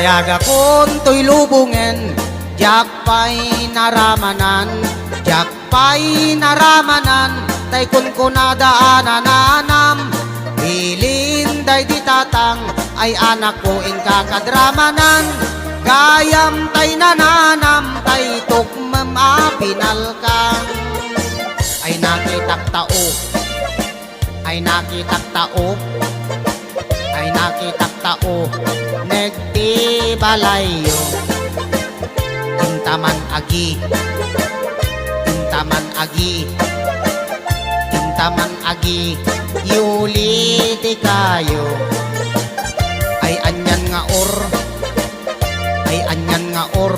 Ayag akon to'y lubungen, jak pa'y naramanan, jak pa'y naramanan, tay kun ko nadaanan. Bilin day di tatang, ay anak ko ing kakadramanan. Gayam tay nananam, tay tukmam apinalkang. Ay nakitak tao, ay nakitak tao, ay nakitak tao, negti balayo. Intaman agi, intaman agi, intaman agi, yuli ti kayo. Ay anyan nga or, ay anyan nga or,